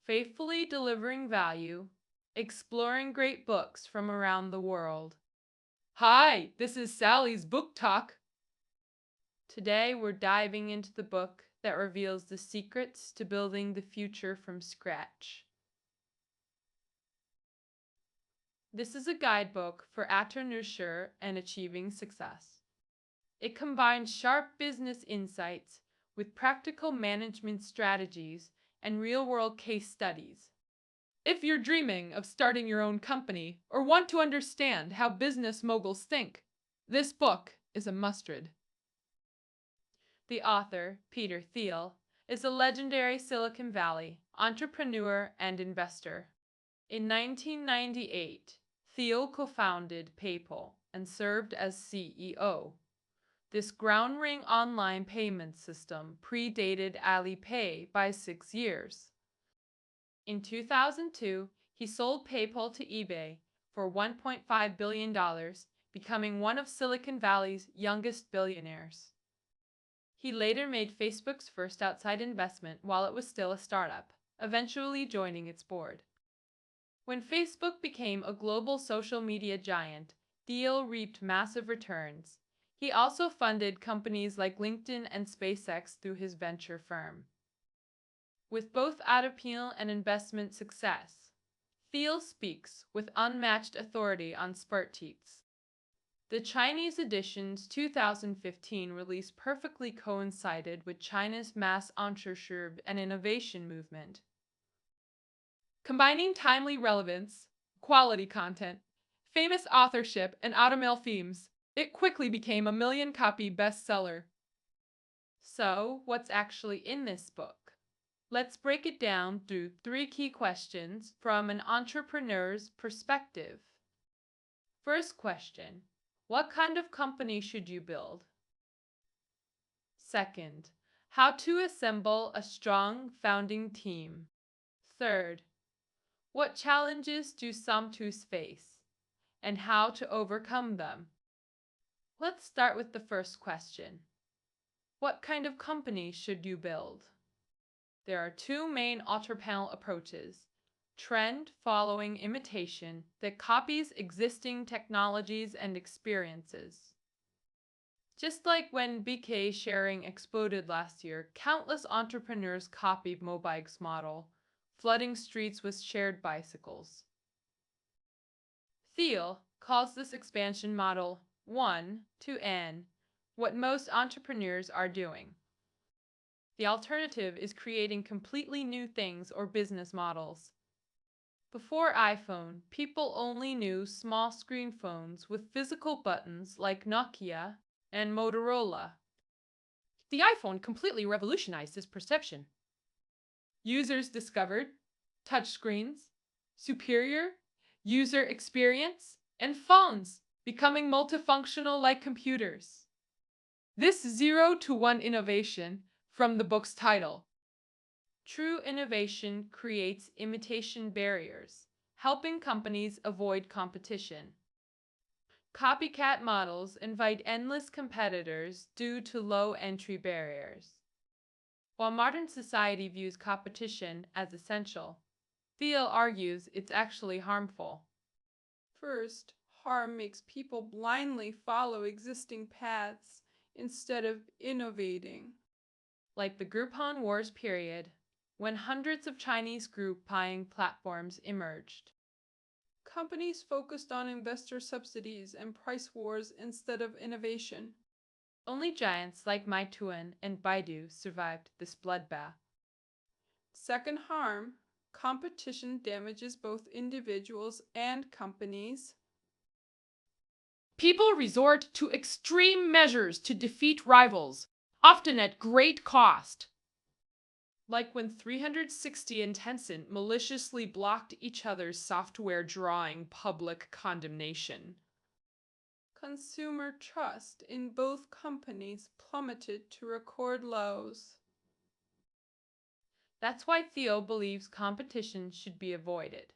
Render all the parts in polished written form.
faithfully delivering value, exploring great books from around the world. Hi, this is Sally's Book Talk. Today we're diving into the book that reveals the secrets to building the future from scratch. This is a guidebook for entrepreneurship and achieving success. It combines sharp business insights with practical management strategies and real-world case studies. If you're dreaming of starting your own company or want to understand how business moguls think, this book is a must-read. The author, Peter Thiel, is a legendary Silicon Valley entrepreneur and investor. In 1998, Thiel co-founded PayPal and served as CEO. This groundbreaking online payment system predated Alipay by 6 years. In 2002, he sold PayPal to eBay for $1.5 billion, becoming one of Silicon Valley's youngest billionaires. He later made Facebook's first outside investment while it was still a startup, eventually joining its board. When Facebook became a global social media giant, Thiel reaped massive returns. He also funded companies like LinkedIn and SpaceX through his venture firm. With both appeal and investment success, Thiel speaks with unmatched authority on Sparteats. The Chinese edition's 2015 release perfectly coincided with China's mass entrepreneurship and innovation movement. Combining timely relevance, quality content, famous authorship, and automobile themes, it quickly became a million-copy bestseller. So, what's actually in this book? Let's break it down through 3 key questions from an entrepreneur's perspective. First question, what kind of company should you build? Second, how to assemble a strong founding team. Third, what challenges do some face and how to overcome them? Let's start with the first question. What kind of company should you build? There are 2 main entrepreneurial approaches: trend following imitation that copies existing technologies and experiences. Just like when BK sharing exploded last year, countless entrepreneurs copied Mobike's model, flooding streets with shared bicycles. Thiel calls this expansion model 1 to N, what most entrepreneurs are doing. The alternative is creating completely new things or business models. Before iPhone, people only knew small screen phones with physical buttons like Nokia and Motorola. The iPhone completely revolutionized this perception. Users discovered touchscreens, superior user experience, and phones becoming multifunctional like computers. This 0 to 1 innovation from the book's title. True innovation creates imitation barriers, helping companies avoid competition. Copycat models invite endless competitors due to low entry barriers. While modern society views competition as essential, Thiel argues it's actually harmful. First, harm makes people blindly follow existing paths instead of innovating. Like the Groupon Wars period, when hundreds of Chinese group buying platforms emerged. Companies focused on investor subsidies and price wars instead of innovation. Only giants like Meituan and Baidu survived this bloodbath. Second harm, competition damages both individuals and companies. People resort to extreme measures to defeat rivals, often at great cost. Like when 360 and Tencent maliciously blocked each other's software drawing public condemnation. Consumer trust in both companies plummeted to record lows. That's why Theo believes competition should be avoided.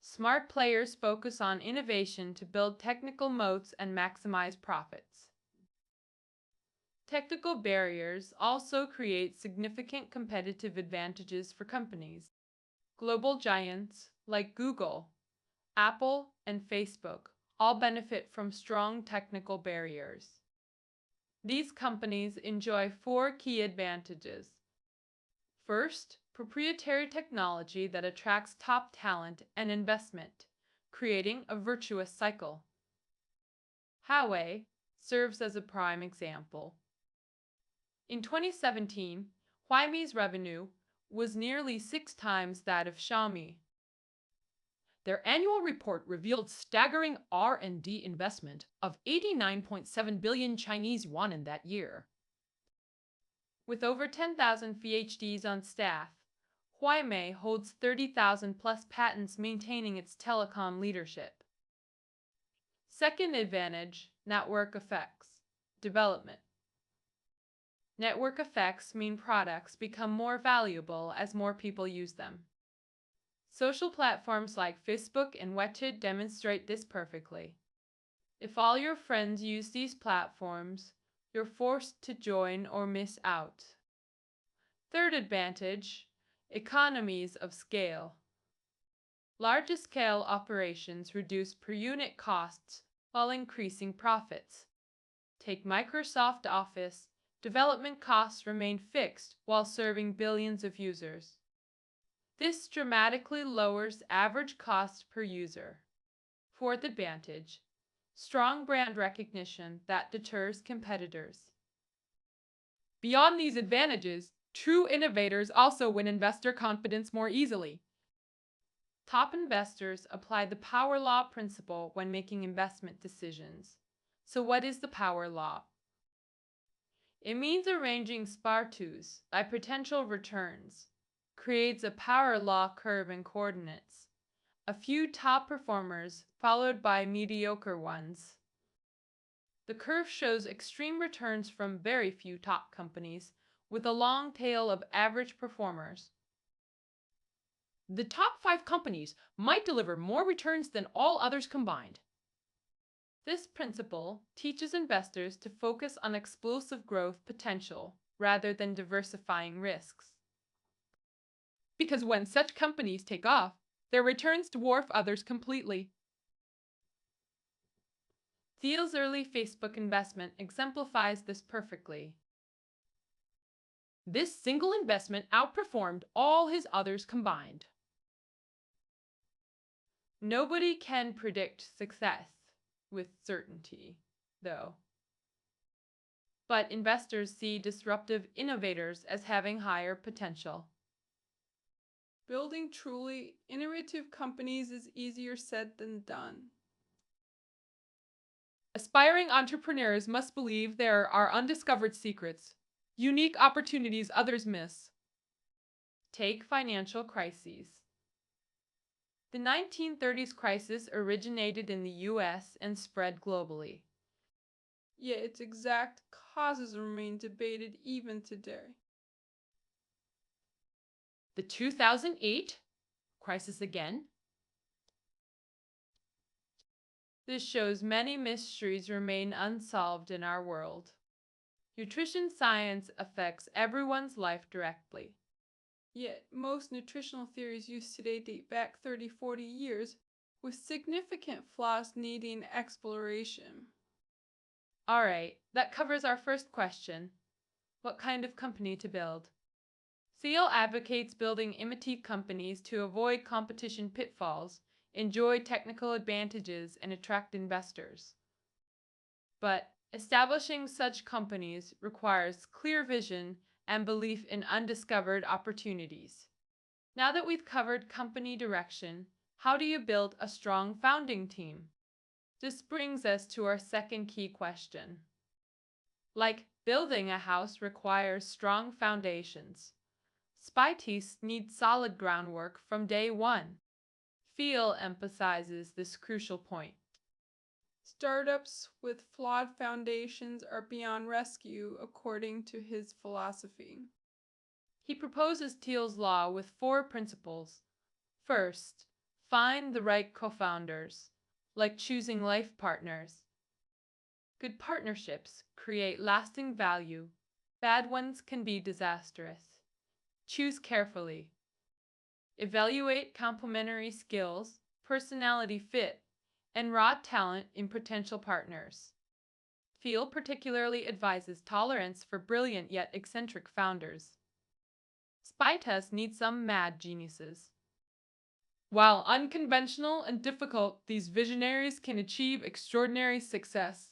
Smart players focus on innovation to build technical moats and maximize profits. Technical barriers also create significant competitive advantages for companies. Global giants like Google, Apple, and Facebook all benefit from strong technical barriers. These companies enjoy four key advantages. First, proprietary technology that attracts top talent and investment, creating a virtuous cycle. Huawei serves as a prime example. In 2017, Huawei's revenue was nearly 6 times that of Xiaomi. Their annual report revealed staggering R&D investment of 89.7 billion Chinese yuan in that year. With over 10,000 PhDs on staff, Huawei holds 30,000 plus patents maintaining its telecom leadership. Second advantage, network effects. Development. Network effects mean products become more valuable as more people use them. Social platforms like Facebook and WeChat demonstrate this perfectly. If all your friends use these platforms, you're forced to join or miss out. Third advantage, economies of scale. Large-scale operations reduce per unit costs while increasing profits. Take Microsoft Office, development costs remain fixed while serving billions of users. This dramatically lowers average cost per user. Fourth advantage, strong brand recognition that deters competitors. Beyond these advantages, true innovators also win investor confidence more easily. Top investors apply the power law principle when making investment decisions. So what is the power law? It means arranging spartus by potential returns, creates a power law curve and coordinates. A few top performers followed by mediocre ones. The curve shows extreme returns from very few top companies with a long tail of average performers. The top 5 companies might deliver more returns than all others combined. This principle teaches investors to focus on explosive growth potential rather than diversifying risks. Because when such companies take off, their returns dwarf others completely. Thiel's early Facebook investment exemplifies this perfectly. This single investment outperformed all his others combined. Nobody can predict success with certainty, though. But investors see disruptive innovators as having higher potential. Building truly innovative companies is easier said than done. Aspiring entrepreneurs must believe there are undiscovered secrets, unique opportunities others miss. Take financial crises. The 1930s crisis originated in the US and spread globally. Yet its exact causes remain debated even today. The 2008 crisis again. This shows many mysteries remain unsolved in our world. Nutrition science affects everyone's life directly. Yet most nutritional theories used today date back 30-40 years, with significant flaws needing exploration. Alright, that covers our first question. What kind of company to build? Thiel advocates building imitate companies to avoid competition pitfalls, enjoy technical advantages, and attract investors. But establishing such companies requires clear vision and belief in undiscovered opportunities. Now that we've covered company direction, how do you build a strong founding team? This brings us to our second key question. Like building a house requires strong foundations, Spites need solid groundwork from day one. Thiel emphasizes this crucial point. Startups with flawed foundations are beyond rescue, according to his philosophy. He proposes Thiel's law with 4 principles. First, find the right co-founders, like choosing life partners. Good partnerships create lasting value. Bad ones can be disastrous. Choose carefully. Evaluate complementary skills, personality fit, and raw talent in potential partners. Thiel particularly advises tolerance for brilliant yet eccentric founders. Spy test needs some mad geniuses. While unconventional and difficult, these visionaries can achieve extraordinary success.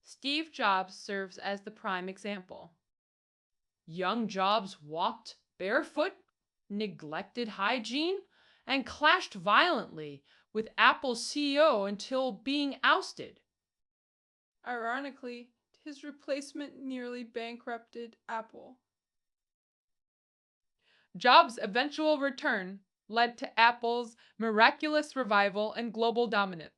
Steve Jobs serves as the prime example. Young Jobs walked barefoot, neglected hygiene, and clashed violently with Apple's CEO until being ousted. Ironically, his replacement nearly bankrupted Apple. Jobs' eventual return led to Apple's miraculous revival and global dominance.